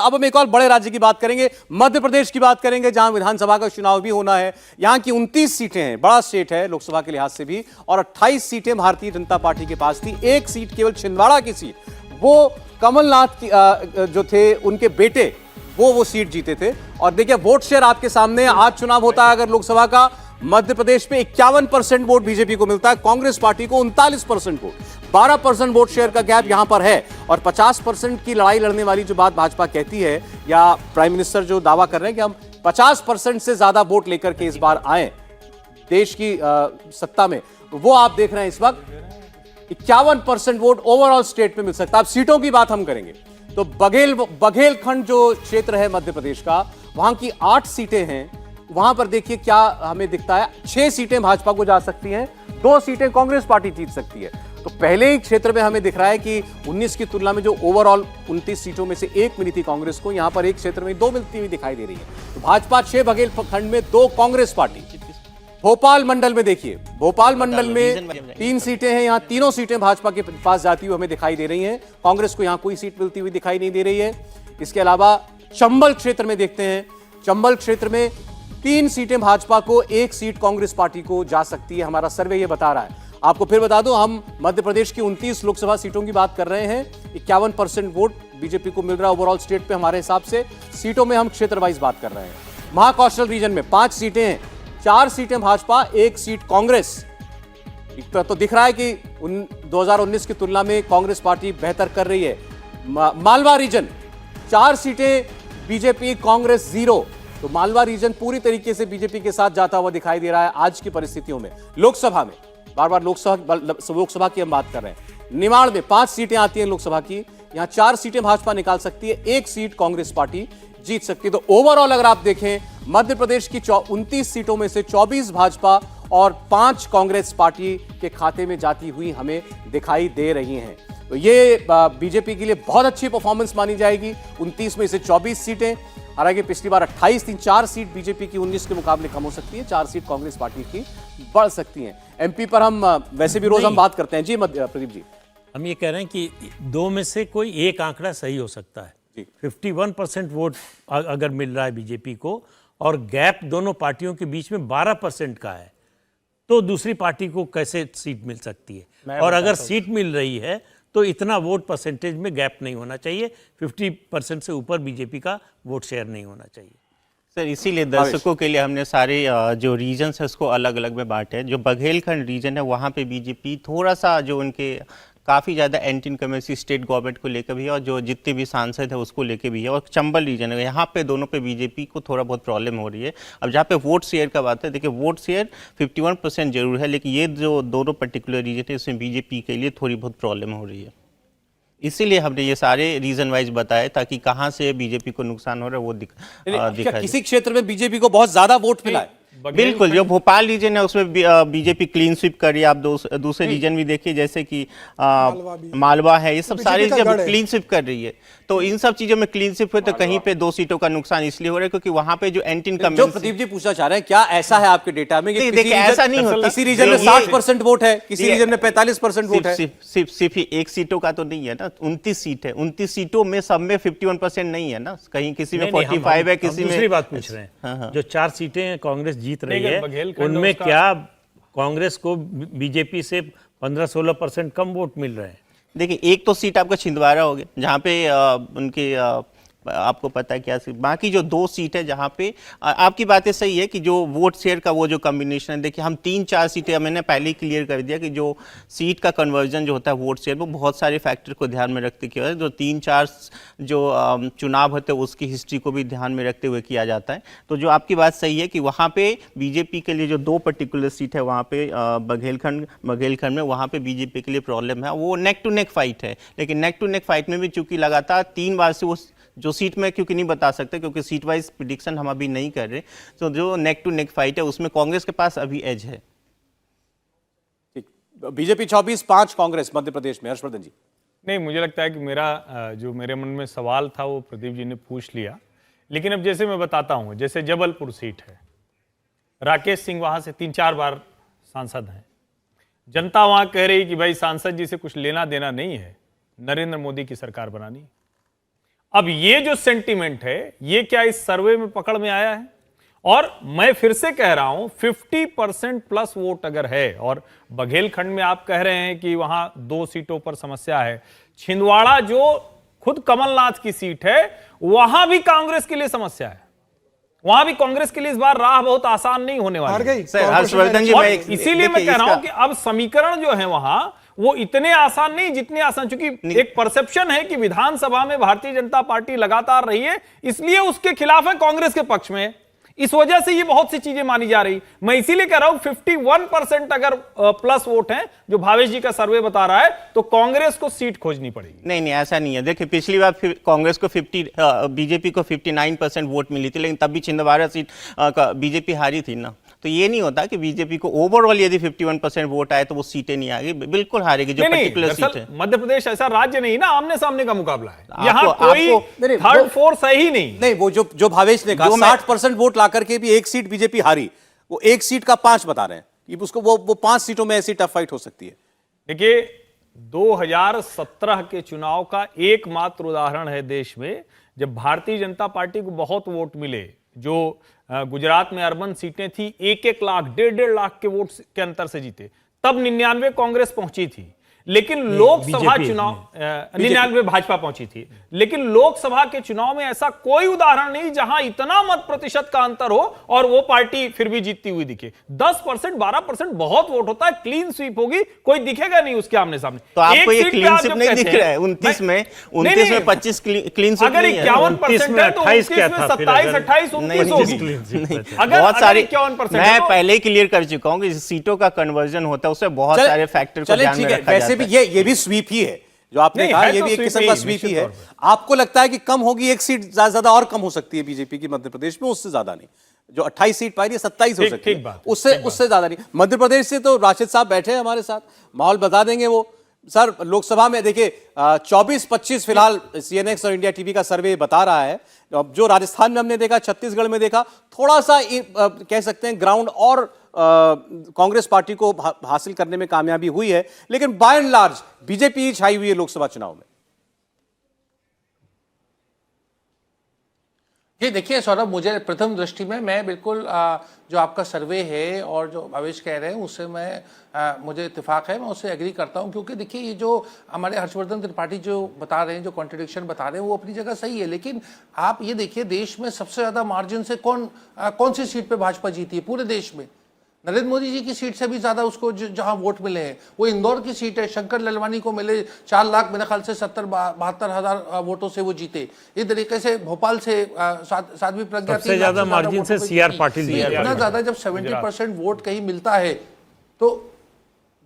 अब हम एक और बड़े राज्य की बात करेंगे, मध्य प्रदेश की बात करेंगे, जहां विधानसभा का चुनाव भी होना है। यहां की 29 सीटें हैं, बड़ा स्टेट है लोकसभा के लिहाज से भी, और 28 सीटें भारतीय जनता पार्टी के पास थी। एक सीट केवल छिंदवाड़ा की सीट, वो कमलनाथ जो थे उनके बेटे वो सीट जीते थे। और देखिए वोट शेयर आपके सामने, आज चुनाव होता है अगर लोकसभा का, मध्य प्रदेश में 51% वोट बीजेपी को मिलता है, कांग्रेस पार्टी को 39% वोट, 12% वोट शेयर का गैप यहां पर है। और 50% की लड़ाई लड़ने वाली जो बात भाजपा कहती है, या प्राइम मिनिस्टर जो दावा कर रहे हैं कि हम 50% से ज्यादा वोट लेकर के इस बार आए देश की सत्ता में, वो आप देख रहे हैं इस वक्त 51% वोट ओवरऑल स्टेट में मिल सकता है। अब सीटों की बात हम करेंगे तो बघेलखंड जो क्षेत्र है मध्य प्रदेश का, वहां की 8 सीटें हैं। वहां पर देखिए क्या हमें दिखता है, 6 सीटें भाजपा को जा सकती हैं, 2 सीटें कांग्रेस पार्टी जीत सकती है। तो पहले ही क्षेत्र में हमें दिख रहा है कि 19 की तुलना में जो ओवरऑल 29 सीटों में से 1 मिली थी कांग्रेस को, यहां पर एक क्षेत्र में 2 मिलती हुई दिखाई दे रही है। तो भाजपा 6 बघेलखंड में 2 कांग्रेस पार्टी। भोपाल मंडल में देखिए, भोपाल मंडल में 3 सीटें हैं, यहां तीनों सीटें भाजपा के पास जाती हुई हमें दिखाई दे रही हैं। कांग्रेस को यहां कोई सीट मिलती हुई दिखाई नहीं दे रही है। इसके अलावा चंबल क्षेत्र में देखते हैं, चंबल क्षेत्र में 3 सीटें भाजपा को, 1 सीट कांग्रेस पार्टी को जा सकती है, हमारा सर्वे यह बता रहा है। आपको फिर बता दूं, हम मध्य प्रदेश की 29 लोकसभा सीटों की बात कर रहे हैं, 51% वोट बीजेपी को मिल रहा है ओवरऑल स्टेट पे हमारे हिसाब से। सीटों में हम क्षेत्र वाइज बात कर रहे हैं। महाकौशल रीजन में 5 सीटें हैं, 4 सीटें भाजपा, 1 सीट कांग्रेस। तो दिख रहा है कि 2019 की तुलना में कांग्रेस पार्टी बेहतर कर रही है। मालवा रीजन 4 सीटें बीजेपी, कांग्रेस 0। तो मालवा रीजन पूरी तरीके से बीजेपी के साथ जाता हुआ दिखाई दे रहा है आज की परिस्थितियों में। लोकसभा में बार बार लोकसभा की हम बात कर रहे हैं। निमाड़ में 5 सीटें आती हैं लोकसभा की, यहां 4 सीटें भाजपा निकाल सकती है, 1 सीट कांग्रेस पार्टी जीत सकती है। तो ओवरऑल अगर आप देखें, मध्य प्रदेश की 29 सीटों में से 24 भाजपा और 5 कांग्रेस पार्टी के खाते में जाती हुई हमें दिखाई दे रही हैं। तो ये बीजेपी के लिए बहुत अच्छी परफॉर्मेंस मानी जाएगी। 29 में से 24 सीटें, हालांकि पिछली बार 28 थी, 4 सीट बीजेपी की 19 के मुकाबले कम हो सकती है, 4 सीट कांग्रेस पार्टी की बढ़ सकती हैं। एमपी पर हम वैसे भी रोज हम बात करते हैं। जी प्रदीप जी, हम ये कह रहे हैं कि 2 में से कोई एक आंकड़ा सही हो सकता है। 51% वोट अगर मिल रहा है बीजेपी को, और गैप दोनों पार्टियों के बीच में 12% का है, तो दूसरी पार्टी को कैसे सीट मिल सकती है? और अगर सीट मिल रही है तो इतना वोट परसेंटेज में गैप नहीं होना चाहिए, 50% से ऊपर बीजेपी का वोट शेयर नहीं होना चाहिए। सर इसीलिए दर्शकों के लिए हमने सारे जो रीजन्स है उसको अलग अलग में बांटे हैं। जो बघेलखंड रीजन है वहाँ पे बीजेपी थोड़ा सा, जो उनके काफ़ी ज़्यादा एंटी इनकमेंसी स्टेट गवर्नमेंट को लेकर भी है, और जो जितने भी सांसद है उसको लेकर भी है। और चंबल रीजन है, यहाँ पे दोनों पे बीजेपी को थोड़ा बहुत प्रॉब्लम हो रही है। अब जहाँ पे वोट शेयर का बात है, देखिए वोट शेयर 51% जरूर है, लेकिन ये जो दोनों पर्टिकुलर रीजन है इसमें बीजेपी के लिए थोड़ी बहुत प्रॉब्लम हो रही है। इसीलिए हमने ये सारे रीजन वाइज बताए, ताकि कहाँ से बीजेपी को नुकसान हो रहा है वो दिखा। किसी क्षेत्र में बीजेपी को बहुत ज्यादा वोट मिला है? बिल्कुल, जो भोपाल रीजन है उसमें बीजेपी क्लीन स्वीप कर रही है। आप दूसरे रीजन भी देखिए, जैसे कि मालवा है, ये सब सारी चीजें क्लीन स्वीप कर रही है। तो इन सब चीजों में क्लीन स्वीप हुए तो कहीं पे 2 सीटों का नुकसान इसलिए हो रहा है क्योंकि वहां पे जो एंटी इनकमेंसी, जो प्रदीप जी पूछना चाह रहे हैं, क्या ऐसा है आपके डेटा में कि देखिए ऐसा नहीं होता, किसी रीजन में 60% वोट है, किसी रीजन में 45% वोट है? सिर्फ 1 सीटों का तो नहीं है ना, 29 सीट है, 29 सीटों में सब में 51% नहीं है ना, कहीं किसी में 45 है, किसी में। दूसरी बात पूछ रहे हैं, जो 4 सीटें कांग्रेस जीत रही है उनमें क्या कांग्रेस को बीजेपी से 15-16% कम वोट मिल रहे हैं? देखिए एक तो सीट आपका छिंदवाड़ा हो गया, जहाँ पे उनके आपको पता है क्या, बाकी जो 2 सीट है जहाँ पे आपकी बातें सही है कि जो वोट शेयर का वो जो कम्बिनेशन है, देखिए हम 3-4 सीटें मैंने पहले ही क्लियर कर दिया कि जो सीट का कन्वर्जन जो होता है वोट शेयर, वो बहुत सारे फैक्टर को ध्यान में रखते किया है। जो 3-4 जो चुनाव होते हैं उसकी हिस्ट्री को भी ध्यान में रखते हुए किया जाता है। तो जो आपकी बात सही है कि वहाँ पे बीजेपी के लिए जो 2 पर्टिकुलर सीट है वहाँ पे बघेलखंड में, वहाँ पे बीजेपी के लिए प्रॉब्लम है, वो नेक टू नेक फाइट है। लेकिन नेक टू नेक फाइट में भी चूंकि लगातार 3 बार से वो जो सीट में क्योंकि नहीं बता सकते, क्योंकि सीट वाइज प्रिडिक्शन हम अभी नहीं कर रहे, तो जो नेक टू नेक फाइट है उसमें कांग्रेस के पास अभी एज है। बीजेपी 24, 5 कांग्रेस मध्य प्रदेश में। हर्षवर्धन जी, नहीं, मुझे लगता है कि मेरे मन में सवाल था वो प्रदीप जी ने पूछ लिया। लेकिन अब जैसे मैं बताता हूं, जैसे जबलपुर सीट है, राकेश सिंह वहां से 3-4 बार सांसद हैं। जनता वहां कह रही कि भाई सांसद जी से कुछ लेना देना नहीं है, नरेंद्र मोदी की सरकार बनानी। अब ये जो सेंटिमेंट है, ये क्या इस सर्वे में पकड़ में आया है? और मैं फिर से कह रहा हूं 50% प्लस वोट अगर है, और बघेलखंड में आप कह रहे हैं कि वहां 2 सीटों पर समस्या है, छिंदवाड़ा जो खुद कमलनाथ की सीट है वहां भी कांग्रेस के लिए समस्या है। वहां भी कांग्रेस के लिए इस बार राह बहुत आसान नहीं होने वाली है। हर्षवर्धन जी, और मैं इसीलिए मैं कह रहा हूं कि अब समीकरण जो है वहां वो इतने आसान नहीं जितने आसान, क्योंकि एक परसेप्शन है कि विधानसभा में भारतीय जनता पार्टी लगातार रही है, इसलिए उसके खिलाफ है, कांग्रेस के पक्ष में। इस वजह से ये बहुत सी चीजें मानी जा रही। मैं इसीलिए कह रहा हूं 51% अगर प्लस वोट हैं, जो भावेश जी का सर्वे बता रहा है, तो कांग्रेस को सीट खोजनी पड़ेगी। नहीं, ऐसा नहीं है। देखिए, पिछली बार कांग्रेस को बीजेपी को 59% वोट मिली थी, लेकिन तब भी छिंदवाड़ा सीट बीजेपी हारी थी ना। तो ये नहीं होता कि बीजेपी को ओवरऑल यदि 51% वोट आए तो वो सीटें नहीं आएगी, बिल्कुल हारेगी जो पर्टिकुलर सीट है। मध्य प्रदेश ऐसा राज्य नहीं ना, आमने सामने का मुकाबला है। यहाँ कोई थर्ड फोर्स है ही नहीं। नहीं, वो जो भावेश ने कहा 60% वोट लाकर के भी एक सीट बीजेपी हारी, वो एक सीट का 5 बता रहे हैं कि उसको वो 5 सीटों में ऐसी टफ फाइट हो सकती है। देखिए, 2017 के चुनाव का एकमात्र उदाहरण है देश में जब भारतीय जनता पार्टी को बहुत वोट मिले, जो गुजरात में अर्बन सीटें थी, 1-1 लाख 1.5 लाख के वोट के अंतर से जीते, तब 99 कांग्रेस पहुंची थी। लेकिन लोकसभा चुनाव 99 भाजपा पहुंची थी, लेकिन लोकसभा के चुनाव में ऐसा कोई उदाहरण नहीं जहां इतना मत प्रतिशत का अंतर हो और वो पार्टी फिर भी जीतती हुई दिखे। 10% 12% बहुत वोट होता है, क्लीन स्वीप होगी, कोई दिखेगा नहीं उसके आमने सामने। तो आपको ये क्लीन स्वीप नहीं दिख रहा है? 29 में 25 क्लीन स्वीप अगर 51% है तो 29 में 27, 28, 29 होगी। बहुत सारे 51%, मैं पहले ही क्लियर कर चुका हूं कि सीटों का कन्वर्जन होता है, उससे बहुत सारे फैक्टर को ध्यान में रखा जाता है। ये भी स्वीप ही है जो आपने कहा, ये भी एक किस्म का स्वीप ही है। आपको लगता है कि कम होगी, एक सीट ज्यादा और कम हो सकती है बीजेपी की मध्य प्रदेश में, उससे ज्यादा नहीं। जो 28 सीट पाई है 27 हो सकती है, उससे ज्यादा नहीं। मध्य प्रदेश से तो राशिद साहब बैठे हैं हमारे साथ, माहौल बता देंगे वो। सर, लोकसभा में देखिए 24-25 फिलहाल सीएनएक्स और इंडिया टीवी का सर्वे बता रहा है। जो राजस्थान में हमने देखा, छत्तीसगढ़ में देखा, थोड़ा सा कह सकते हैं ग्राउंड और कांग्रेस पार्टी को हासिल करने में कामयाबी हुई है, लेकिन बाय एंड लार्ज बीजेपी ही छाई हुई है लोकसभा चुनाव में। ये देखिए सौरभ, मुझे प्रथम दृष्टि में मैं बिल्कुल जो आपका सर्वे है और जो भावेश कह रहे हैं उससे मुझे इत्तेफाक है, मैं उससे एग्री करता हूं। क्योंकि देखिए, ये जो हमारे हर्षवर्धन त्रिपाठी जो बता रहे हैं, जो कॉन्ट्रडिक्शन बता रहे हैं, वो अपनी जगह सही है। लेकिन आप ये देखिए, देश में सबसे ज्यादा मार्जिन से कौन सी सीट पे भाजपा जीती है पूरे देश में? नरेंद्र मोदी जी की सीट से भी ज्यादा उसको जहां वोट मिले हैं वो इंदौर की सीट है। शंकर ललवानी को मिले 4 लाख, मेरे ख्याल से 70-72 हजार वोटों से वो जीते। इस तरीके से भोपाल से साध्वी प्रज्ञा सबसे ज्यादा मार्जिन से सीआर पाटिल जी, इतना ज्यादा जब 70% वोट कहीं मिलता है तो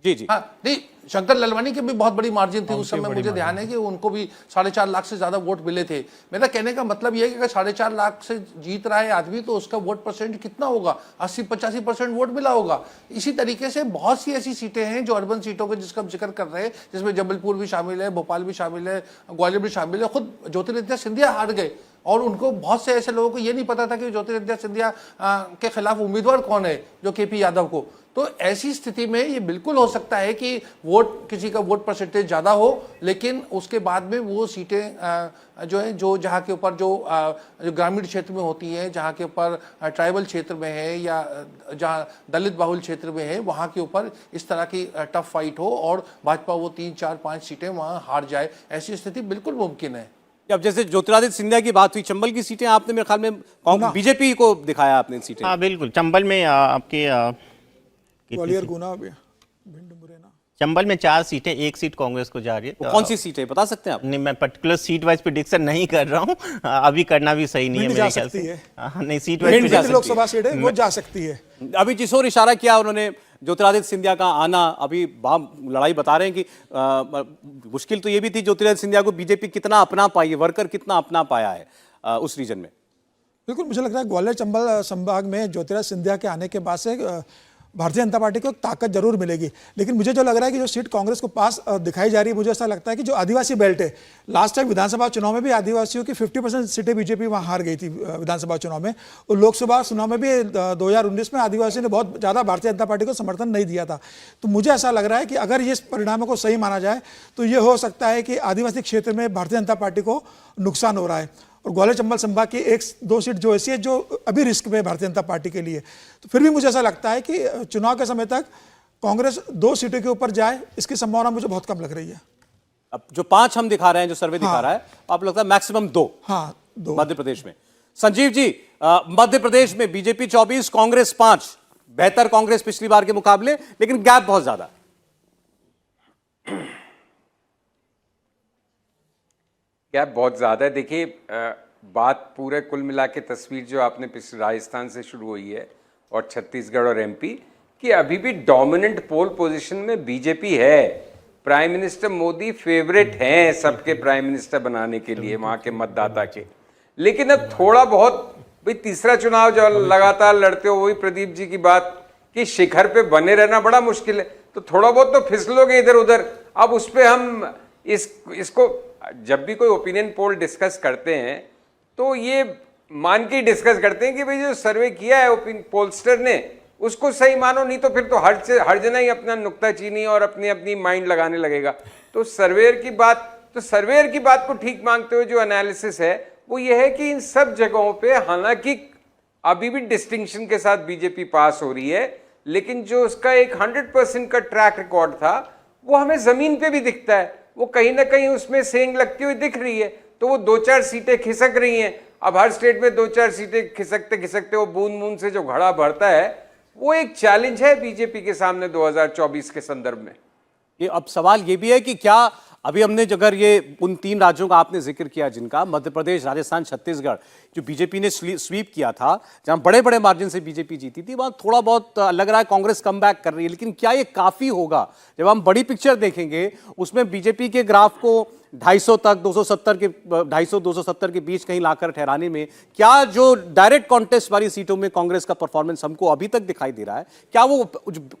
जी हाँ, नहीं, शंकर ललवानी की भी बहुत बड़ी मार्जिन थी उस समय, मुझे ध्यान है कि उनको भी 4.5 लाख से ज्यादा वोट मिले थे। मेरा कहने का मतलब यह है कि अगर 4.5 लाख से जीत रहा है आदमी तो उसका वोट परसेंट कितना होगा? 80-85% वोट मिला होगा। इसी तरीके से बहुत सी ऐसी सीटें हैं जो अर्बन सीटों के जिसका जिक्र कर रहे हैं, जिसमें जबलपुर भी शामिल है, भोपाल भी शामिल है, ग्वालियर भी शामिल है। खुद ज्योतिरादित्य सिंधिया हार गए और उनको बहुत से ऐसे लोगों को ये नहीं पता था कि ज्योतिरादित्य सिंधिया के खिलाफ उम्मीदवार कौन है, जो केपी यादव को। तो ऐसी स्थिति में ये बिल्कुल हो सकता है कि किसी का वोट परसेंटेज ज़्यादा हो, लेकिन उसके बाद में वो सीटें जो है, जो जहाँ के ऊपर जो ग्रामीण क्षेत्र में होती हैं, जहाँ के ऊपर ट्राइबल क्षेत्र में है या जहाँ दलित बाहुल क्षेत्र में है, वहाँ के ऊपर इस तरह की टफ फाइट हो और भाजपा वो 3, 4, 5 सीटें वहाँ हार जाए, ऐसी स्थिति बिल्कुल मुमकिन है। अब जैसे ज्योतिरादित्य सिंधिया की बात हुई, चंबल की सीटें आपने मेरे ख्याल में बीजेपी को दिखाया आपने सीटें। हाँ बिल्कुल, चंबल में आपके ग्वालियर, गुना, भिंड, मुरैना, चंबल में 4 सीटें, 1 सीट कांग्रेस को जा रही है। कौन सी सीटें बता सकते हैं आप? नहीं, मैं पर्टिकुलर सीट वाइज प्रेडिक्शन नहीं कर रहा हूँ, अभी करना भी सही नहीं है मेरे ख्याल से। नहीं, सीट वाइज लोकसभा सीट है वो जा सकती है। अभी जिस ओर इशारा किया उन्होंने, ज्योतिरादित्य सिंधिया का आना, अभी लड़ाई बता रहे हैं कि मुश्किल तो ये भी थी ज्योतिरादित्य सिंधिया को बीजेपी कितना अपना पाई है, वर्कर कितना अपना पाया है उस रीजन में। बिल्कुल, मुझे लग रहा है ग्वालियर चंबल संभाग में ज्योतिरादित्य सिंधिया के आने के बाद से भारतीय जनता पार्टी को एक ताकत जरूर मिलेगी। लेकिन मुझे जो लग रहा है कि जो सीट कांग्रेस को पास दिखाई जा रही है, मुझे ऐसा लगता है कि जो आदिवासी बेल्ट है, लास्ट टाइम विधानसभा चुनाव में भी आदिवासियों की 50% सीटें बीजेपी वहाँ हार गई थी विधानसभा चुनाव में, और लोकसभा चुनाव में भी 2019 में आदिवासियों ने बहुत ज़्यादा भारतीय जनता पार्टी को समर्थन नहीं दिया था। तो मुझे ऐसा लग रहा है कि अगर ये परिणामों को सही माना जाए तो ये हो सकता है कि आदिवासी क्षेत्र में भारतीय जनता पार्टी को नुकसान हो रहा है, और ग्वालियर चंबल संभाग की 1-2 सीट जो ऐसी है जो अभी रिस्क में है भारतीय जनता पार्टी के लिए। तो फिर भी मुझे ऐसा लगता है कि चुनाव के समय तक कांग्रेस 2 सीटों के ऊपर जाए, इसकी संभावना मुझे बहुत कम लग रही है। अब जो 5 हम दिखा रहे हैं, जो सर्वे दिखा रहा है, आप लगता है मैक्सिमम 2। हाँ, 2 मध्य प्रदेश में। संजीव जी, मध्य प्रदेश में बीजेपी 24, कांग्रेस 5, बेहतर कांग्रेस पिछली बार के मुकाबले, लेकिन गैप बहुत ज्यादा। गैप बहुत ज़्यादा है। देखिए, बात पूरे कुल मिला के तस्वीर जो आपने पिछले राजस्थान से शुरू हुई है और छत्तीसगढ़ और एमपी कि अभी भी डोमिनेंट पोल पोजीशन में बीजेपी है। प्राइम मिनिस्टर मोदी फेवरेट हैं सबके प्राइम मिनिस्टर बनाने के लिए वहाँ के मतदाता के। लेकिन अब थोड़ा बहुत, भाई तीसरा चुनाव जो लगातार लड़ते हो, वही प्रदीप जी की बात कि शिखर पे बने रहना बड़ा मुश्किल है, तो थोड़ा बहुत तो फिसलोगे इधर उधर। अब उस पर हम इसको जब भी कोई ओपिनियन पोल डिस्कस करते हैं तो ये मान के डिस्कस करते हैं कि भाई जो सर्वे किया है पोलस्टर ने उसको सही मानो, नहीं तो फिर तो हर जना ही अपना नुक्ताचीनी और अपनी अपनी माइंड लगाने लगेगा। तो सर्वेयर की बात को ठीक मांगते हुए जो एनालिसिस है वो ये है कि इन सब जगहों पे हालांकि अभी भी डिस्टिंक्शन के साथ बीजेपी पास हो रही है, लेकिन जो उसका एक 100% का ट्रैक रिकॉर्ड था वो हमें जमीन पे भी दिखता है, वो कहीं ना कहीं उसमें सेंग लगती हुई दिख रही है। तो वो 2-4 सीटें खिसक रही हैं। अब हर स्टेट में 2-4 सीटें खिसकते खिसकते वो बूंद बूंद से जो घड़ा भरता है, वो एक चैलेंज है बीजेपी के सामने 2024 के संदर्भ में। ये अब सवाल ये भी है कि क्या अभी हमने अगर ये उन 3 राज्यों का आपने जिक्र किया जिनका मध्य प्रदेश, राजस्थान, छत्तीसगढ़, जो बीजेपी ने स्वीप किया था, जहां बड़े बड़े मार्जिन से बीजेपी जीती थी, वहां थोड़ा बहुत लग रहा है कांग्रेस कमबैक कर रही है, लेकिन क्या ये काफी होगा? जब हम बड़ी पिक्चर देखेंगे उसमें बीजेपी के ग्राफ को 250 तक 270 के बीच कहीं लाकर ठहराने में क्या जो डायरेक्ट कॉन्टेस्ट वाली सीटों में कांग्रेस का परफॉर्मेंस हमको अभी तक दिखाई दे रहा है, क्या वो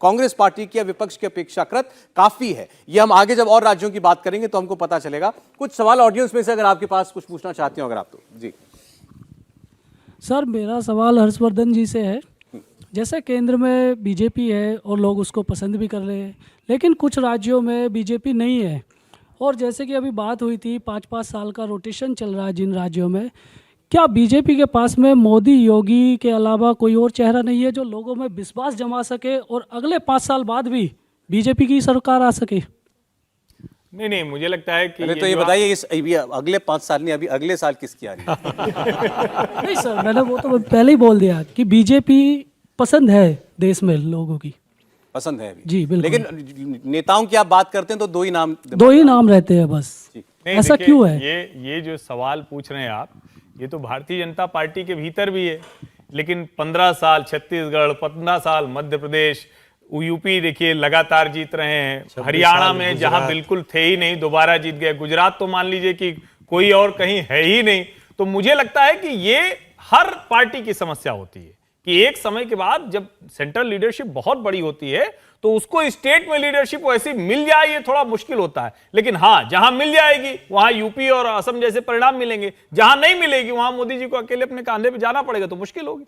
कांग्रेस पार्टी की या विपक्ष की अपेक्षाकृत काफी है? ये हम आगे जब और राज्यों की बात करेंगे तो हमको पता चलेगा। कुछ सवाल ऑडियंस में से अगर आपके पास कुछ पूछना चाहते हो अगर आप, तो जी सर, मेरा सवाल हर्षवर्धन जी से है। जैसे केंद्र में बीजेपी है और लोग उसको पसंद भी कर रहे हैं, लेकिन कुछ राज्यों में बीजेपी नहीं है, और जैसे कि अभी बात हुई थी 5-5 साल का रोटेशन चल रहा है जिन राज्यों में, क्या बीजेपी के पास में मोदी योगी के अलावा कोई और चेहरा नहीं है जो लोगों में विश्वास जमा सके और अगले 5 साल बाद भी बीजेपी की सरकार आ सके? नहीं, मुझे लगता है कि तो ये बताइए, इस अगले 5 साल नहीं, अभी अगले साल किसकी आ रही है? नहीं सर, मैंने वो तो पहले ही बोल दिया कि बीजेपी पसंद है देश में, लोगों की पसंद है अभी। जी बिल्कुल। लेकिन नेताओं की आप बात करते हैं तो 2 ही नाम रहते हैं बस। ऐसा क्यों है? ये जो सवाल पूछ रहे हैं आप, ये तो भारतीय जनता पार्टी के भीतर भी है, लेकिन 15 साल छत्तीसगढ़, 15 साल मध्य प्रदेश, यूपी देखिए लगातार जीत रहे हैं, हरियाणा में जहां बिल्कुल थे ही नहीं दोबारा जीत गए, गुजरात तो मान लीजिए कि कोई और कहीं है ही नहीं। तो मुझे लगता है कि ये हर पार्टी की समस्या होती है कि एक समय के बाद जब सेंट्रल लीडरशिप बहुत बड़ी होती है तो उसको स्टेट में लीडरशिप वैसी मिल जाए, ये थोड़ा मुश्किल होता है। लेकिन हाँ, जहां मिल जाएगी वहां यूपी और असम जैसे परिणाम मिलेंगे, जहां नहीं मिलेगी वहां मोदी जी को अकेले अपने कांधे पे जाना पड़ेगा, तो मुश्किल होगी।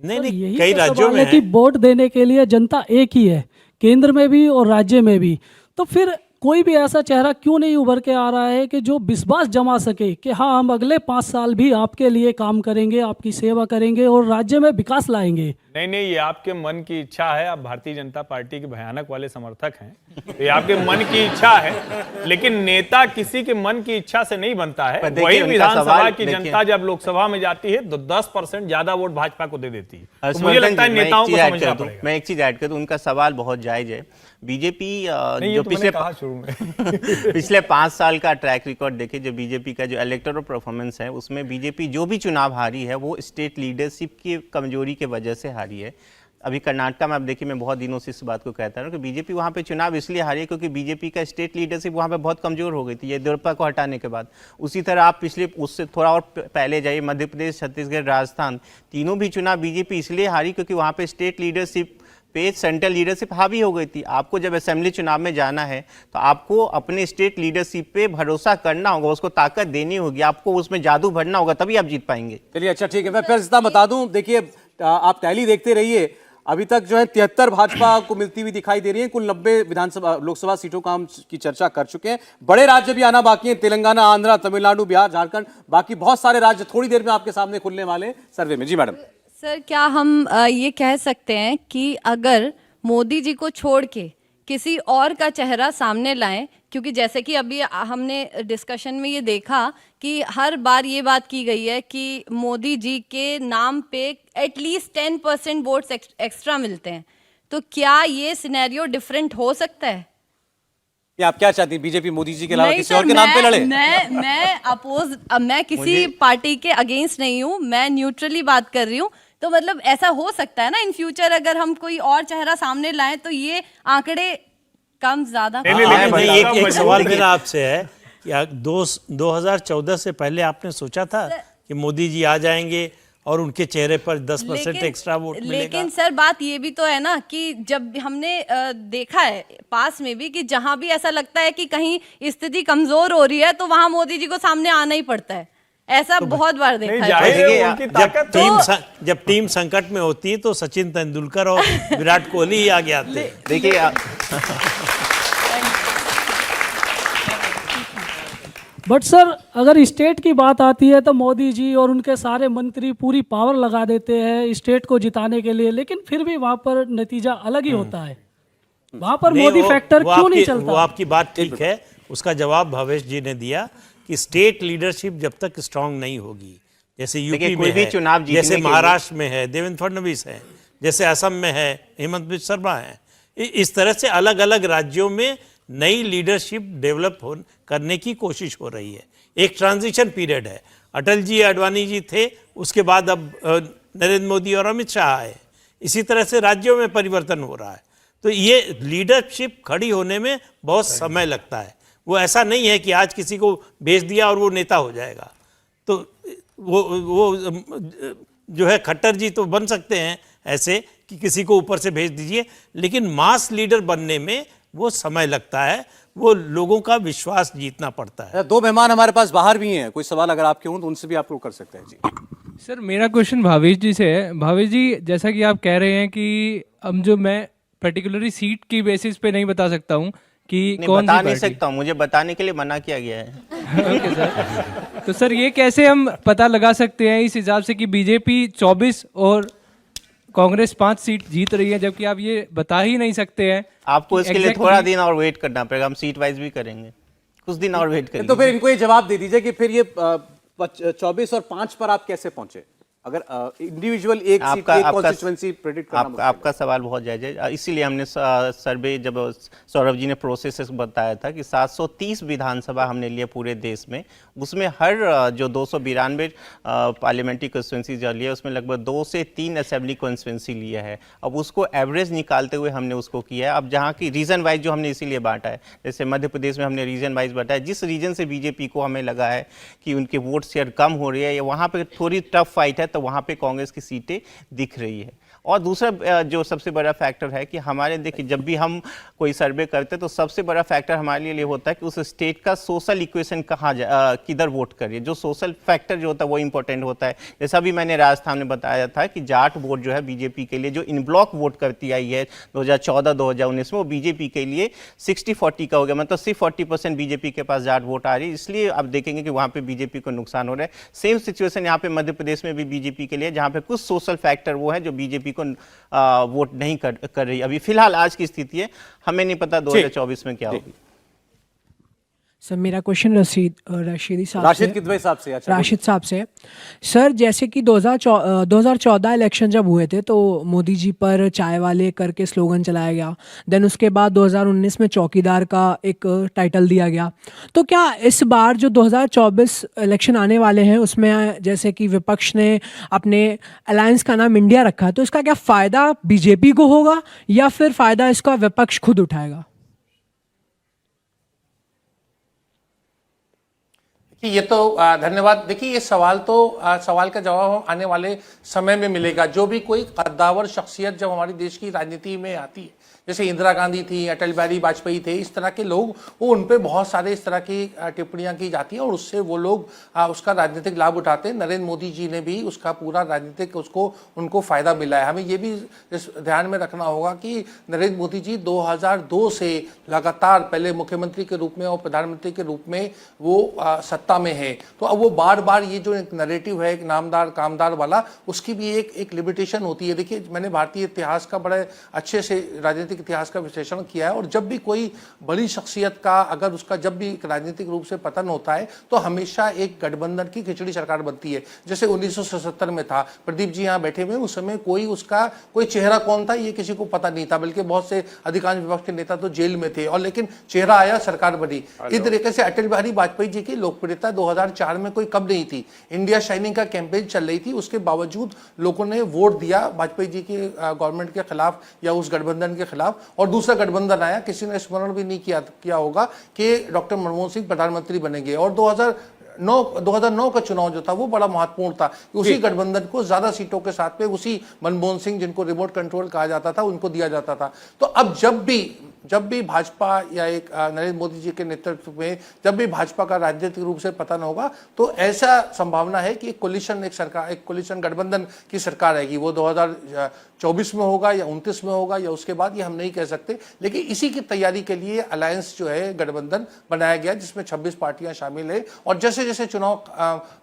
नहीं, कई राज्यों में कि वोट देने के लिए जनता एक ही है, केंद्र में भी और राज्य में भी, तो फिर कोई भी ऐसा चेहरा क्यों नहीं उभर के आ रहा है कि जो विश्वास जमा सके कि हाँ, हम अगले 5 साल भी आपके लिए काम करेंगे, आपकी सेवा करेंगे और राज्य में विकास लाएंगे? नहीं, ये आपके मन की इच्छा है। आप भारतीय जनता पार्टी के भयानक वाले समर्थक हैं, तो ये आपके मन की इच्छा है, लेकिन नेता किसी के मन की इच्छा से नहीं बनता है। वही विधानसभा की जनता जब लोकसभा में जाती है तो 10% ज्यादा वोट भाजपा को दे देती है। तो मुझे लगता है नेताओं को समझना पड़ेगा। मैं एक चीज ऐड कर दूं, उनका सवाल बहुत जायज है। बीजेपी जो पिछले 5 साल का ट्रैक रिकॉर्ड देखे, जो बीजेपी का जो इलेक्टोरल परफॉर्मेंस है, उसमें बीजेपी जो भी चुनाव हारी है वो स्टेट लीडरशिप की कमजोरी की वजह से हारी है। अभी कर्नाटक में आप देखिए, मैं बहुत दिनों से इस बात को कहता हूं कि बीजेपी वहां पे चुनाव इसलिए हारी है क्योंकि बीजेपी का स्टेट लीडरशिप वहां पे बहुत कमजोर हो गई थी येदियुरप्पा को हटाने के बाद। उसी तरह आप पिछले उससे थोड़ा और पहले जाइए, मध्य प्रदेश, छत्तीसगढ़, राजस्थान, तीनों भी चुनाव बीजेपी इसलिए हारी क्योंकि वहां पे स्टेट लीडरशिप पे सेंट्रल लीडरशिप हावी हो गई थी। आपको जब असेंबली चुनाव में जाना है तो आपको अपने स्टेट लीडरशिप पे भरोसा करना होगा, उसको ताकत देनी होगी, आपको उसमें जादू भरना होगा, तभी आप जीत पाएंगे। चलिए अच्छा ठीक है, मैं फिर इतना बता दूं, देखिए आप टैली देखते रहिए, अभी तक जो है 73 भाजपा को मिलती हुई दिखाई दे रही है, कुल 90 विधानसभा लोकसभा सीटों का हम की चर्चा कर चुके हैं। बड़े राज्य भी आना बाकी हैं, तेलंगाना, आंध्र, तमिलनाडु, बिहार, झारखंड, बाकी बहुत सारे राज्य थोड़ी देर में आपके सामने खुलने वाले सर्वे में। जी मैडम। सर क्या हम ये कह सकते हैं कि अगर मोदी जी को छोड़ के किसी और का चेहरा सामने लाएं, क्योंकि जैसे कि अभी हमने डिस्कशन में ये देखा कि हर बार ये बात की गई है कि मोदी जी के नाम पे एटलीस्ट 10% वोट्स एक्स्ट्रा मिलते हैं, तो क्या ये सिनेरियो डिफरेंट हो सकता है? ये आप क्या चाहती हैं, बीजेपी मोदी जी के अलावा नहीं किसी सर, और के नाम पे लड़े? मैं किसी पार्टी के अगेंस्ट नहीं हूँ, मैं न्यूट्रली बात कर रही हूँ। तो मतलब ऐसा हो सकता है ना इन फ्यूचर अगर हम कोई और चेहरा सामने लाएं तो ये आंकड़े कम ज्यादा। एक सवाल मेरा आपसे है कि 2014 से पहले आपने सोचा था कि मोदी जी आ जाएंगे और उनके चेहरे पर 10% एक्स्ट्रा वोट मिलेगा? लेकिन सर बात ये भी तो है ना कि जब हमने देखा है पास में भी कि जहां भी ऐसा लगता है कि कहीं स्थिति कमजोर हो रही है तो वहां मोदी जी को सामने आना ही पड़ता है, ऐसा बहुत बार देखा है। जब टीम संकट में होती है तो सचिन तेंदुलकर और विराट कोहली ही आगे आते हैं। देखिए बट सर अगर स्टेट की बात आती है तो मोदी जी और उनके सारे मंत्री पूरी पावर लगा देते हैं स्टेट को जिताने के लिए, लेकिन फिर भी वहां पर नतीजा अलग ही होता है। वहां पर मोदी फैक्टर क्यों नहीं चलता? वो आपकी बात ठीक है, उसका जवाब भवेश जी ने दिया कि स्टेट लीडरशिप जब तक स्ट्रांग नहीं होगी, जैसे यूपी में है, चुनाव जैसे महाराष्ट्र में है देवेंद्र फडणवीस है, जैसे असम में है हेमंत बिस्वा शर्मा है, इस तरह से अलग अलग राज्यों में नई लीडरशिप डेवलप करने की कोशिश हो रही है। एक ट्रांजिशन पीरियड है, अटल जी आडवाणी जी थे, उसके बाद अब नरेंद्र मोदी और अमित शाह आए, इसी तरह से राज्यों में परिवर्तन हो रहा है। तो ये लीडरशिप खड़ी होने में बहुत समय लगता है, वो ऐसा नहीं है कि आज किसी को भेज दिया और वो नेता हो जाएगा। तो वो जो है खट्टर जी तो बन सकते हैं ऐसे कि किसी को ऊपर से भेज दीजिए, लेकिन मास लीडर बनने में वो समय लगता है, वो लोगों का विश्वास जीतना पड़ता है। दो मेहमान हमारे पास बाहर भी हैं, कोई सवाल अगर आपके हों तो उनसे भी आप लोग कर सकते हैं। जी सर मेरा क्वेश्चन भावेश जी से है। भावेश जी जैसा कि आप कह रहे हैं कि अब जो मैं पर्टिकुलरली सीट की बेसिस पे नहीं बता सकता हूँ कि कौन बता नहीं सकता हूँ, मुझे बताने के लिए मना किया गया है। ओके सर, तो सर ये कैसे हम पता लगा सकते हैं इस हिसाब से कि बीजेपी 24 और कांग्रेस 5 सीट जीत रही है, जबकि आप ये बता ही नहीं सकते हैं? आपको इसके लिए थोड़ा दिन और वेट करना पड़ेगा, हम सीट वाइज भी करेंगे, कुछ दिन और वेट करेंगे। तो फिर इनको ये जवाब दे दीजिए कि फिर ये 24 और 5 पर आप कैसे पहुंचे, अगर इंडिविजुअल एक सीट की कॉन्स्टिट्यूएंसी प्रेडिक्ट करना? आपका सवाल बहुत जायज है, इसीलिए हमने सर्वे जब सौरभ जी ने प्रोसेस बताया था कि 730 विधानसभा हमने लिए पूरे देश में, उसमें हर जो 292 पार्लियामेंट्री कॉन्स्टिट्यूंसी जो लिया उसमें लगभग 2 से 3 असेंबली कॉन्स्टिट्यूंसी लिया है। अब उसको एवरेज निकालते हुए हमने उसको किया है। अब जहाँ की रीजन वाइज जो हमने इसीलिए बांटा है, जैसे मध्य प्रदेश में हमने रीजन वाइज बांटा है, जिस रीजन से बीजेपी को हमें लगा है कि उनके वोट शेयर कम हो रही है, वहाँ पर थोड़ी टफ फाइट है, तो वहाँ पे कांग्रेस की सीटें दिख रही है। और दूसरा जो सबसे बड़ा फैक्टर है कि हमारे देखिए जब भी हम कोई सर्वे करते हैं तो सबसे बड़ा फैक्टर हमारे लिए होता है कि उस स्टेट का सोशल इक्वेशन किधर वोट करिए, जो सोशल फैक्टर जो होता है वो इंपॉर्टेंट होता है। जैसा भी मैंने राजस्थान में बताया था कि जाट वोट जो है बीजेपी के लिए जो इन ब्लॉक वोट करती आई है 2014-2019 में, वो बीजेपी के लिए 60-40 का हो गया, मतलब सिर्फ 40% बीजेपी के पास जाट वोट आ रही है, इसलिए आप देखेंगे कि वहाँ पे बीजेपी को नुकसान हो रहा है। सेम सिचुएशन यहाँ पे मध्य प्रदेश में भी बीजेपी के लिए, जहाँ पे कुछ सोशल फैक्टर वो है जो बीजेपी को वोट नहीं कर रही। अभी फिलहाल आज की स्थिति है, हमें नहीं पता 2024 में क्या होगी। सर मेरा क्वेश्चन राशिद साहब से। सर जैसे कि 2014 इलेक्शन जब हुए थे तो मोदी जी पर चाय वाले करके स्लोगन चलाया गया, देन उसके बाद 2019 में चौकीदार का एक टाइटल दिया गया। तो क्या इस बार जो 2024 इलेक्शन आने वाले हैं उसमें जैसे कि विपक्ष ने अपने अलायंस का नाम इंडिया रखा है, तो इसका क्या फ़ायदा बीजेपी को होगा या फिर फ़ायदा इसका विपक्ष खुद उठाएगा? कि ये तो धन्यवाद। देखिए ये सवाल का जवाब आने वाले समय में मिलेगा। जो भी कोई कद्दावर शख्सियत जब हमारे देश की राजनीति में आती है, जैसे इंदिरा गांधी थी, अटल बिहारी वाजपेयी थे, इस तरह के लोग, वो उन पे बहुत सारे इस तरह की टिप्पणियां की जाती हैं और उससे वो लोग उसका राजनीतिक लाभ उठाते हैं। नरेंद्र मोदी जी ने भी उसका पूरा राजनीतिक उनको फायदा मिला है। हमें ये भी ध्यान में रखना होगा कि नरेंद्र मोदी जी 2002 से लगातार पहले मुख्यमंत्री के रूप में और प्रधानमंत्री के रूप में वो सत्ता में है। तो अब वो बार बार ये जो एक नैरेटिव है, एक नामदार कामदार वाला, उसकी भी एक लिमिटेशन होती है। देखिए मैंने भारतीय इतिहास का बड़े अच्छे से राजनीतिक इतिहास का विश्लेषण किया है और जब भी कोई बड़ी शख्सियत का अगर उसका जब भी राजनीतिक रूप से पतन होता है तो हमेशा एक गठबंधन की खिचड़ी सरकार बनती है। जैसे 1977 में था, प्रदीप जी यहाँ बैठे हुए, उस समय कोई चेहरा कौन था ये किसी को पता नहीं था, बल्कि बहुत से अधिकांश विपक्ष के नेता तो जेल में थे और लेकिन चेहरा आया, सरकार बनी। इस तरीके से अटल बिहारी वाजपेयी जी की लोकप्रियता 2004 में कोई कम नहीं थी। इंडिया शाइनिंग का कैंपेन चल रही थी, उसके बावजूद लोगों ने वोट दिया वाजपेयी जी की गवर्नमेंट के खिलाफ या उस गठबंधन के खिलाफ, और दूसरा गठबंधन आया। किसी ने स्मरण भी नहीं किया होगा कि डॉक्टर मनमोहन सिंह प्रधानमंत्री बनेंगे। और 2009 का चुनाव जो था वो बड़ा महत्वपूर्ण था। उसी गठबंधन को ज्यादा सीटों के साथ में उसी मनमोहन सिंह, जिनको रिमोट कंट्रोल कहा जाता था, उनको दिया जाता था। तो अब जब भी भाजपा या एक नरेंद्र मोदी जी के नेतृत्व में जब भी भाजपा का राजनीतिक रूप से पतन होगा तो ऐसा संभावना है कि एक कोलिशन गठबंधन की सरकार आएगी। वो 2024 में होगा या 29 में होगा या उसके बाद, ये हम नहीं कह सकते। लेकिन इसी की तैयारी के लिए अलायंस जो है, गठबंधन बनाया गया जिसमें 26 पार्टियां शामिल है। और जैसे जैसे चुनाव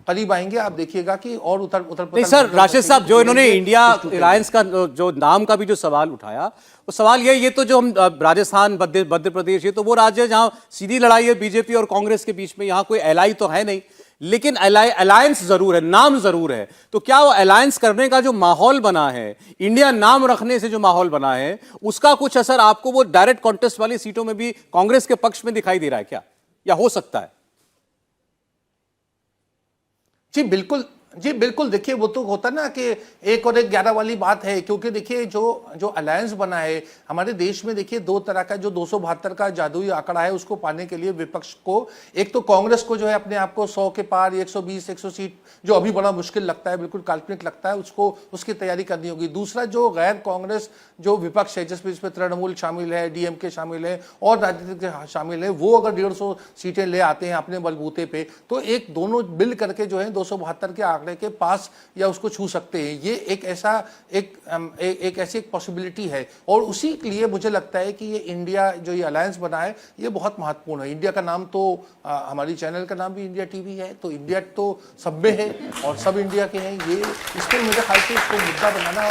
करीब आएंगे आप देखिएगा कि और उतर सर राशिद साहब, जो इन्होंने इंडिया अलायंस का जो नाम का भी जो सवाल उठाया, वो सवाल ये तो जो हम राजस्थान, मध्य प्रदेश, ये तो वो राज्य है जहां सीधी लड़ाई है बीजेपी और कांग्रेस के बीच में। यहां कोई एलाई तो है नहीं, लेकिन अलायंस जरूर है, नाम जरूर है। तो क्या वो अलायंस करने का जो माहौल बना है, इंडिया नाम रखने से जो माहौल बना है, उसका कुछ असर आपको वो डायरेक्ट कॉन्टेस्ट वाली सीटों में भी कांग्रेस के पक्ष में दिखाई दे रहा है क्या, या हो सकता है? जी बिल्कुल। देखिए वो तो होता ना कि 1 और 1 11 वाली बात है, क्योंकि देखिए जो अलायंस बना है हमारे देश में, देखिए 2 तरह का, जो 272 का जादुई आंकड़ा है उसको पाने के लिए विपक्ष को, एक तो कांग्रेस को जो है अपने आप को 100 के पार 120 100 सीट, जो अभी बड़ा मुश्किल लगता है, बिल्कुल काल्पनिक लगता है, उसकी तैयारी करनी होगी। दूसरा जो गैर कांग्रेस जो विपक्ष है, जिसमें तृणमूल शामिल है, डीएमके शामिल है और राजनीतिक शामिल है, वो अगर 150 सीटें ले आते हैं अपने बलबूते पे, तो एक दोनों मिल करके जो है 272 के आंकड़े के पास या उसको छू सकते हैं। ये एक ऐसी पॉसिबिलिटी है और उसी के लिए मुझे लगता है कि ये इंडिया जो ये अलायंस बना है ये बहुत महत्वपूर्ण है। इंडिया का नाम तो हमारी चैनल का नाम भी इंडिया टीवी है, तो इंडिया तो सब में है और सब इंडिया के हैं। ये इसको मेरे ख्याल से इसको मुद्दा बनाना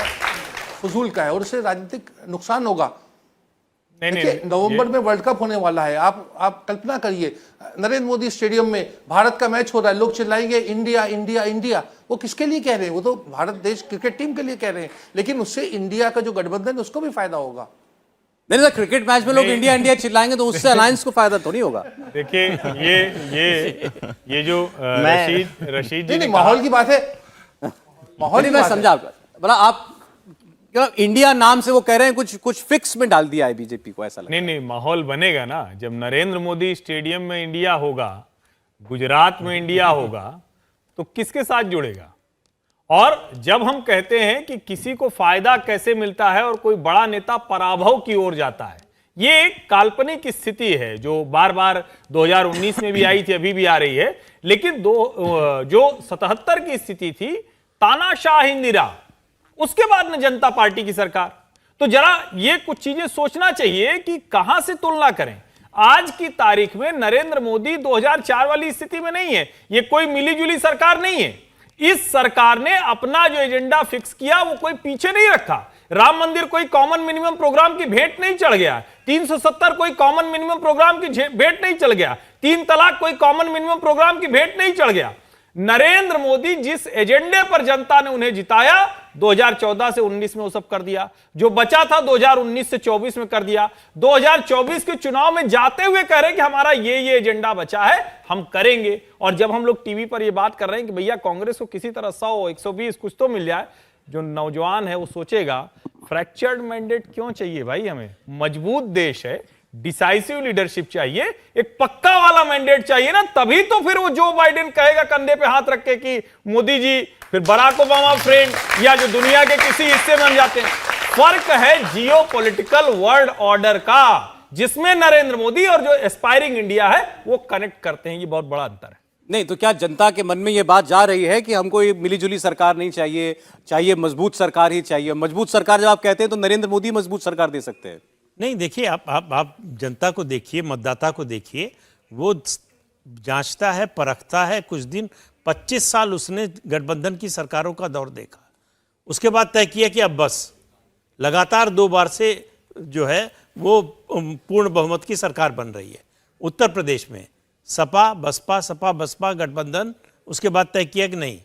फजूल का है और इससे राजनीतिक नुकसान होगा। नवंबर में वर्ल्ड कप होने वाला है। आप कल्पना करिए, नरेंद्र मोदी स्टेडियम में भारत का मैच हो रहा है, लोग चिल्लाएंगे इंडिया इंडिया इंडिया। वो किसके लिए कह रहे हैं? वो तो भारत देश क्रिकेट टीम के लिए कह रहे हैं, लेकिन उससे इंडिया का जो गठबंधन है उसको भी फायदा होगा। नहीं सर, क्रिकेट मैच में लोग इंडिया इंडिया चिल्लाएंगे तो उससे अलायंस को फायदा तो नहीं होगा। देखिए ये जो रशीद जी, माहौल की बात है, माहौल मैं समझा। बोला आप इंडिया नाम से वो कह रहे हैं कुछ फिक्स में डाल दिया है बीजेपी को, ऐसा लगता है। नहीं, माहौल बनेगा ना जब नरेंद्र मोदी स्टेडियम में इंडिया होगा, गुजरात में इंडिया होगा, तो किसके साथ जुड़ेगा? और जब हम कहते हैं कि किसी को फायदा कैसे मिलता है और कोई बड़ा नेता पराभव की ओर जाता है, ये एक काल्पनिक स्थिति है जो बार बार 2019 में भी आई थी, अभी भी आ रही है। लेकिन जो 77 की स्थिति थी, तानाशाह इंदिरा, उसके बाद में जनता पार्टी की सरकार, तो जरा ये कुछ चीजें सोचना चाहिए कि कहां से तुलना करें। आज की तारीख में नरेंद्र मोदी 2004 वाली स्थिति में नहीं है, ये कोई मिलीजुली सरकार नहीं है। इस सरकार ने अपना जो एजेंडा फिक्स किया वो कोई पीछे नहीं रखा। राम मंदिर कोई कॉमन मिनिमम प्रोग्राम की भेंट नहीं चढ़ गया, 370 कोई कॉमन मिनिमम प्रोग्राम की भेंट नहीं चढ़ गया, 3 तलाक कोई कॉमन मिनिमम प्रोग्राम की भेंट नहीं चढ़ गया। नरेंद्र मोदी जिस एजेंडे पर जनता ने उन्हें जिताया, 2014 से 19 में वो सब कर दिया। जो बचा था 2019 से 24 में कर दिया। 2024 के चुनाव में जाते हुए कह रहे हैं कि हमारा ये एजेंडा बचा है, हम करेंगे। और जब हम लोग टीवी पर ये बात कर रहे हैं कि भैया कांग्रेस को किसी तरह 100 120 कुछ तो मिल जाए, जो नौजवान है वो सोचेगा फ्रैक्चर्ड मैंडेट क्यों चाहिए भाई? हमें मजबूत देश है, डिसाइसिव लीडरशिप चाहिए, एक पक्का वाला मैंडेट चाहिए ना, तभी तो फिर वो जो बाइडेन कहेगा कंधे पे हाथ रख के कि मोदी जी, फिर बराक ओबामा फ्रेंड, या जो दुनिया के किसी हिस्से में हम जाते हैं। फर्क है जियोपॉलिटिकल वर्ल्ड ऑर्डर का, जिसमें नरेंद्र मोदी और जो एस्पायरिंग इंडिया है वो कनेक्ट करते हैं। ये बहुत बड़ा अंतर है। नहीं तो क्या जनता के मन में ये बात जा रही है कि हमको ये मिलीजुली सरकार नहीं चाहिए, चाहिए मजबूत सरकार ही चाहिए? मजबूत सरकार जब आप कहते हैं तो नरेंद्र मोदी मजबूत सरकार दे सकते हैं। नहीं, देखिए आप जनता को देखिए, मतदाता को देखिए, वो जांचता है, परखता है। कुछ दिन 25 साल उसने गठबंधन की सरकारों का दौर देखा, उसके बाद तय किया कि अब बस, लगातार 2 बार से जो है वो पूर्ण बहुमत की सरकार बन रही है उत्तर प्रदेश में, सपा बसपा गठबंधन। उसके बाद तय किया कि नहीं,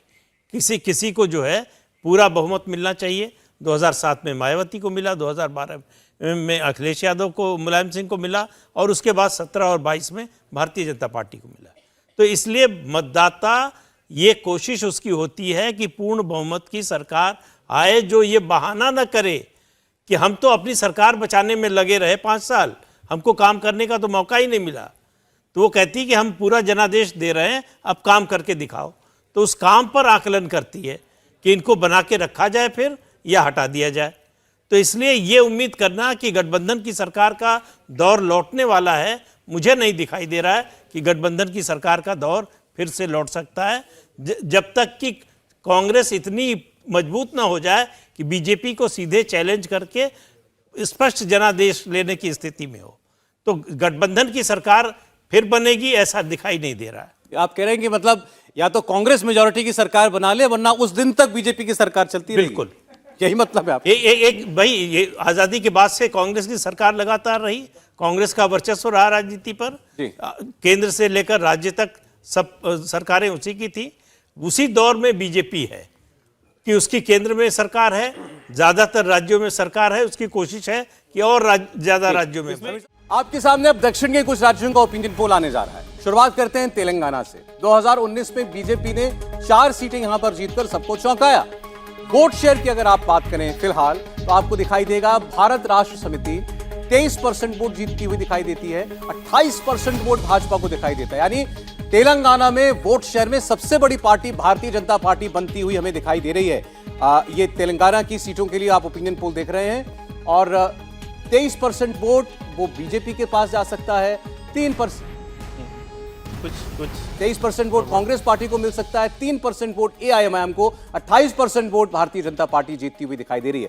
किसी को जो है पूरा बहुमत मिलना चाहिए। 2007 में मायावती को मिला, 2012 में अखिलेश यादव को, मुलायम सिंह को मिला, और उसके बाद 17 और 22 में भारतीय जनता पार्टी को मिला। तो इसलिए मतदाता, ये कोशिश उसकी होती है कि पूर्ण बहुमत की सरकार आए, जो ये बहाना न करे कि हम तो अपनी सरकार बचाने में लगे रहे 5 साल, हमको काम करने का तो मौका ही नहीं मिला। तो वो कहती कि हम पूरा जनादेश दे रहे हैं, अब काम करके दिखाओ। तो उस काम पर आकलन करती है कि इनको बना के रखा जाए फिर, या हटा दिया जाए। तो इसलिए ये उम्मीद करना कि गठबंधन की सरकार का दौर लौटने वाला है, मुझे नहीं दिखाई दे रहा है कि गठबंधन की सरकार का दौर फिर से लौट सकता है, जब तक कि कांग्रेस इतनी मजबूत ना हो जाए कि बीजेपी को सीधे चैलेंज करके स्पष्ट जनादेश लेने की स्थिति में हो। तो गठबंधन की सरकार फिर बनेगी, ऐसा दिखाई नहीं दे रहा है। आप कह रहे हैं कि मतलब या तो कांग्रेस मेजॉरिटी की सरकार बना ले, वरना उस दिन तक बीजेपी की सरकार चलती रहेगी। बिल्कुल, यही मतलब है आप? एक भाई, ये आजादी के बाद से कांग्रेस की सरकार लगातार रही, कांग्रेस का वर्चस्व रहा राजनीति पर, केंद्र से लेकर राज्य तक सब सरकारें उसी की थी। उसी दौर में बीजेपी है कि उसकी केंद्र में सरकार है, ज्यादातर राज्यों में सरकार है, उसकी कोशिश है कि और ज्यादा राज्यों में। आपके सामने अब दक्षिण के कुछ राज्यों का ओपिनियन पोल आने जा रहा है। शुरुआत करते हैं तेलंगाना से। 2019 में बीजेपी ने 4 सीटें यहां पर जीतकर सबको चौंकाया। वोट शेयर की अगर आप बात करें फिलहाल, तो आपको दिखाई देगा भारत राष्ट्र समिति 23% वोट जीतती हुई दिखाई देती है, 28% वोट भाजपा को दिखाई देता है। यानी तेलंगाना में वोट शेयर में सबसे बड़ी पार्टी भारतीय जनता पार्टी बनती हुई हमें दिखाई दे रही है। ये तेलंगाना की सीटों के लिए आप ओपिनियन पोल देख रहे हैं, और 23% वोट वो बीजेपी के पास जा सकता है, 3% 23% वोट कांग्रेस पार्टी को मिल सकता है, 3% वोट एआईएमआईएम को, 28% वोट भारतीय जनता पार्टी जीतती हुई दिखाई दे रही है।